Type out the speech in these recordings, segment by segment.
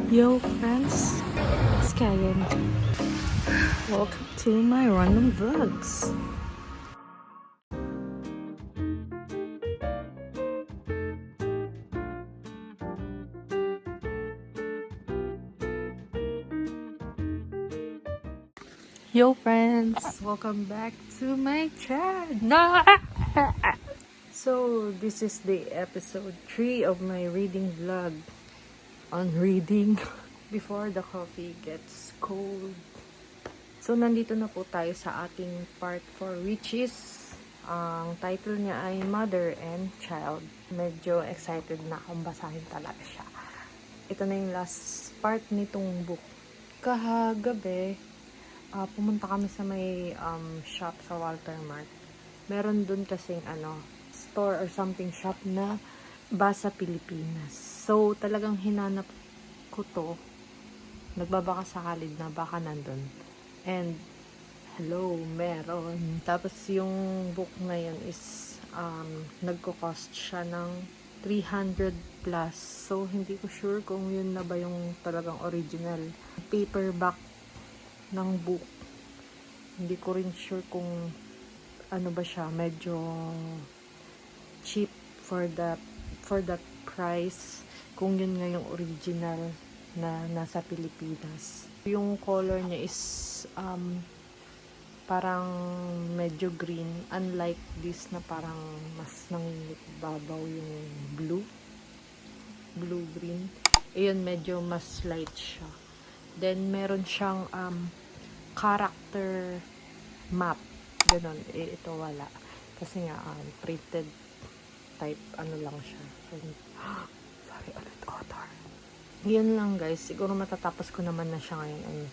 Yo friends, it's Kayan. Welcome to my random vlogs. Yo friends, welcome back to my channel. So this is the episode 3 of my reading vlog on reading before the coffee gets cold. So nandito na po tayo sa ating part 4, which is ang title niya ay Mother and Child. Medyo excited na akong basahin talaga siya. Ito na yung last part nitong book. Kahagabi, pumunta kami sa may shop sa Walter Mart. Meron dun kasing store or something shop na Basa Pilipinas. So talagang hinanap ko to. Nagbabaka sakalid na baka nandun. And hello, meron. Tapos yung book na yun is nagko-cost siya ng 300 plus. So hindi ko sure kung yun na ba yung talagang original paperback ng book. Hindi ko rin sure kung ano ba siya, medyo cheap for the price, kung yun nga yung original na nasa Pilipinas. Yung color niya is parang medyo green, unlike this na parang mas nangingibabaw yung blue green. Ayun, medyo mas light siya. Then meron siyang character map, ganon. Ito wala kasi nga printed type lang siya. Sorry ulit, author. Yun lang guys, siguro matatapos ko naman na siya ngayon, and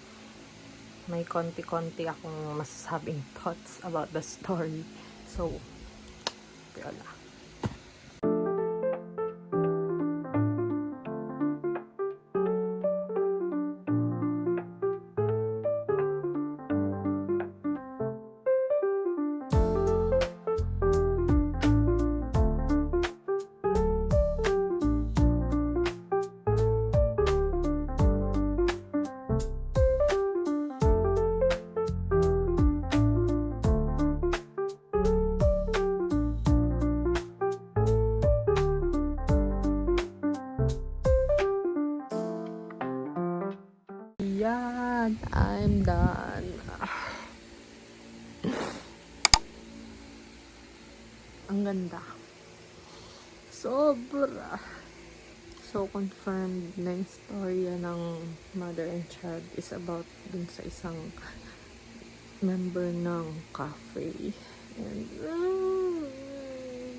may konti-konti akong masasabing thoughts about the story. So wala. Yan, I'm done. Ang ganda. Sobra. So, confirmed na yung story ng Mother and Child is about dun sa isang member ng cafe. And,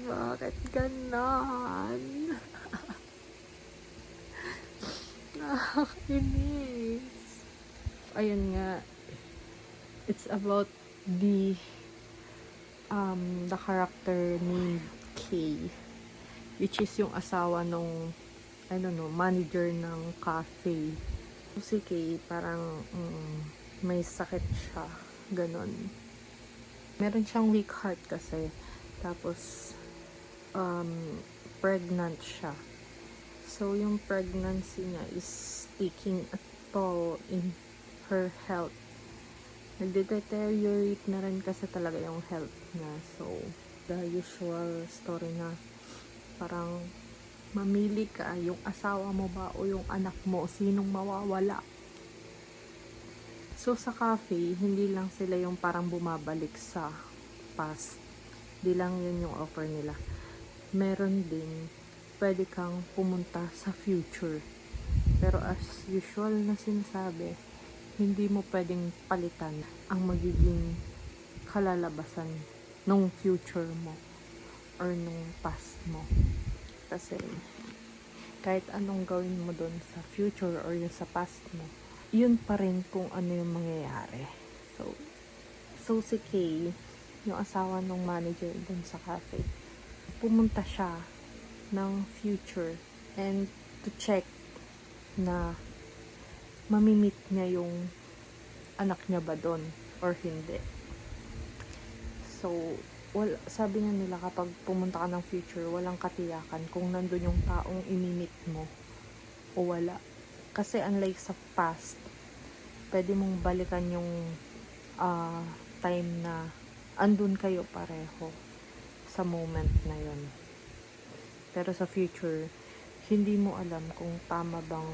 bakit ganon? Nakakainis. Ayun nga, it's about the character named Kay, which is yung asawa nung manager ng cafe. Si Kay parang may sakit siya, ganon. Meron siyang weak heart kasi, tapos pregnant siya. So yung pregnancy niya is taking a toll in her health. Nagde-deteriorate na rin kasi talaga yung health niya. So, the usual story na parang mamili ka, yung asawa mo ba o yung anak mo, sinong mawawala. So, sa cafe, hindi lang sila yung parang bumabalik sa past. Hindi lang yun yung offer nila. Meron din, pwede kang pumunta sa future. Pero as usual na sinasabi, hindi mo pwedeng palitan ang magiging kalalabasan nung future mo or nung past mo. Kasi kahit anong gawin mo dun sa future or yung sa past mo, yun pa rin kung ano yung mangyayari. So si Kay, yung asawa ng manager dun sa cafe, pumunta siya ng future and to check na mamimit niya yung anak niya ba doon or hindi. So, sabi nga nila kapag pumunta ka ng future, walang katiyakan kung nandun yung taong imimit mo o wala. Kasi unlike sa past, pwede mong balikan yung time na andun kayo pareho sa moment na yun. Pero sa future, hindi mo alam kung tama bang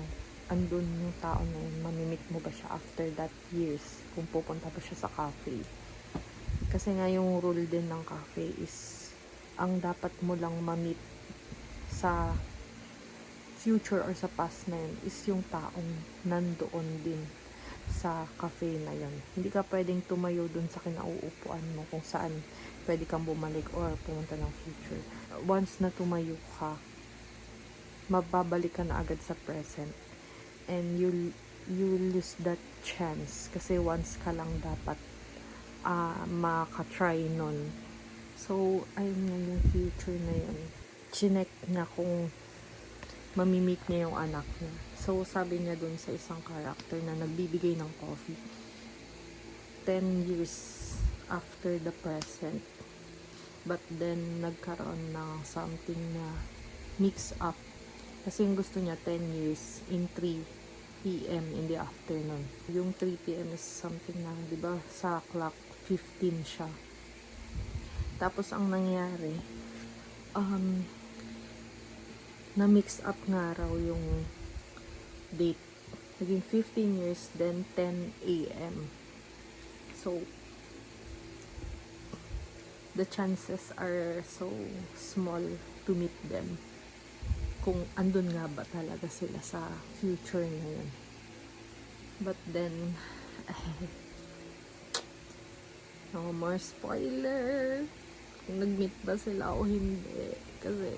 andun yung tao na yun, mamimit mo ba siya after that years, kung pupunta ba siya sa cafe. Kasi nga yung rule din ng cafe is, ang dapat mo lang mamit sa future or sa past na yun is yung taong nandoon din sa cafe na yun. Hindi ka pwedeng tumayo dun sa kinauupuan mo kung saan pwede kang bumalik or pumunta ng future. Once na tumayo ka, mababalik ka na agad sa present. And you lose that chance. Kasi once ka lang dapat makatry nun. So, ayun nga yung future na yun. Chinek niya kung mamimit niya yung anak niya. So, sabi niya dun sa isang character na nagbibigay ng coffee, 10 years after the present. But then, nagkaroon ng something na mix up. Kasi yung gusto niya, 10 years in 3 p.m. in the afternoon. Yung 3 p.m. is something na, di ba, sa clock, 15 siya. Tapos, ang nangyari, na-mix up nga raw yung date. Naging 15 years, then 10 a.m. So, the chances are so small to meet them. Kung andun nga ba talaga sila sa future na yun. But then, no more spoiler. Kung nag-meet ba sila o hindi. Kasi,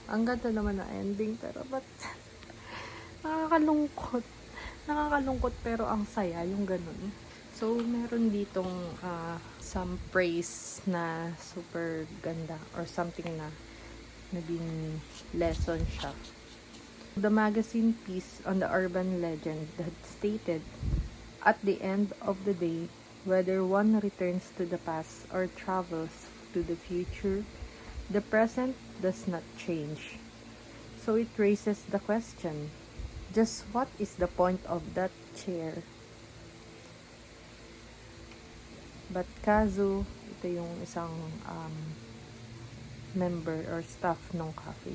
ang ganda naman na ending, pero ba't nakakalungkot. Nakakalungkot pero ang saya, yung ganun. So, meron ditong some praise na super ganda or something na naging lesson siya. The magazine piece on the urban legend that stated, at the end of the day, whether one returns to the past or travels to the future, the present does not change. So it raises the question, just what is the point of that chair? But Kazu, ito yung isang member or staff ng cafe.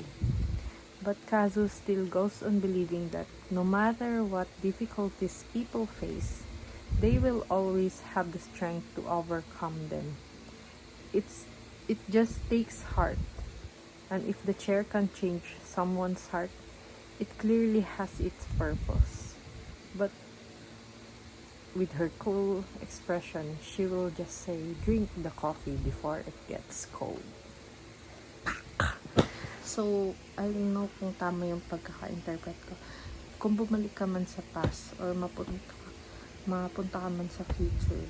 But Kazu still goes on believing that no matter what difficulties people face, they will always have the strength to overcome them. It just takes heart. And if the chair can change someone's heart, it clearly has its purpose. But with her cool expression, she will just say, drink the coffee before it gets cold. So, I don't know kung tama yung pagkaka-interpret ko. Kung bumalik ka man sa past or mapunta ka man sa future,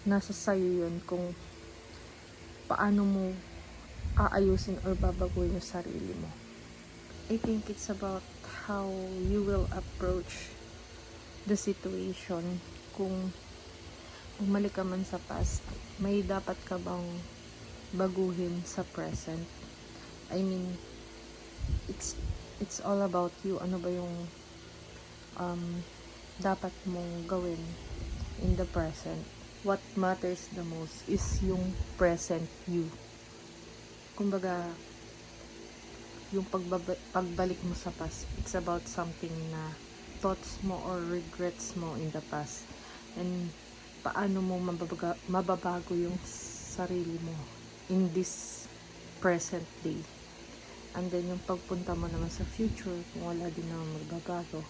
nasa sayo yun kung paano mo aayusin or babaguhin yung sarili mo. I think it's about how you will approach the situation. Kung bumalik ka man sa past, may dapat ka bang baguhin sa present? I mean, it's all about you. Ano ba yung dapat mong gawin in the present? What matters the most is yung present you. Kumbaga, yung pagbalik mo sa past, it's about something na thoughts mo or regrets mo in the past, and paano mo mababago yung sarili mo in this present day. And then yung pagpunta mo naman sa future, kung wala din naman magbabago,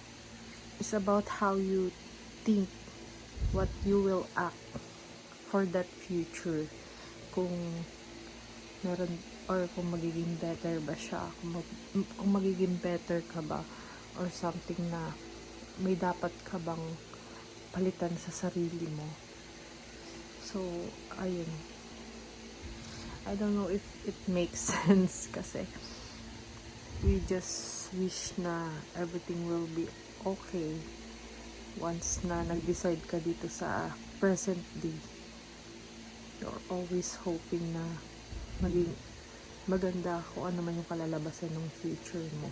it's about how you think, what you will act for that future. Kung meron, or kung magiging better ba siya, kung magiging better ka ba, or something na may dapat ka bang palitan sa sarili mo. So, ayun. I don't know if it makes sense kasi we just wish na everything will be okay once na nag-decide ka dito sa present day. You're always hoping na maging maganda kung ano man yung kalalabasan ng future mo.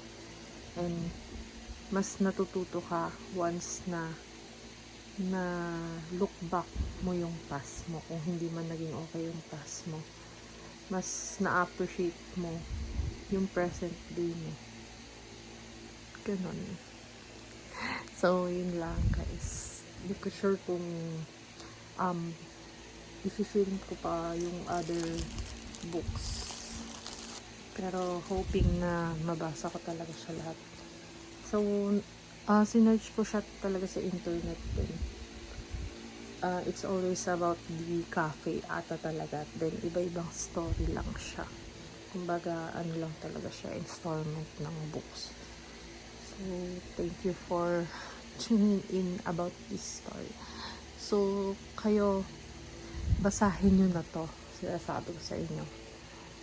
And mas natututo ka once na look back mo yung past mo. Kung hindi man naging okay yung past mo, mas na-appreciate mo yung present day mo. Ganon. So, yun lang guys. Hindi ko sure kung i-film ko pa yung other books. Pero hoping na mabasa ko talaga siya lahat. So, sinerch ko siya talaga sa internet din. It's always about the cafe ata talaga. Then, iba-ibang story lang siya. Kumbaga, ano lang talaga siya, installment ng books. So, thank you for tuning in about this story. So, kayo, basahin nyo na to. Sinasabi ko sa inyo.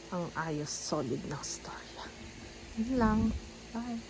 Ang ayos, solid ng story. Yun lang. Bye!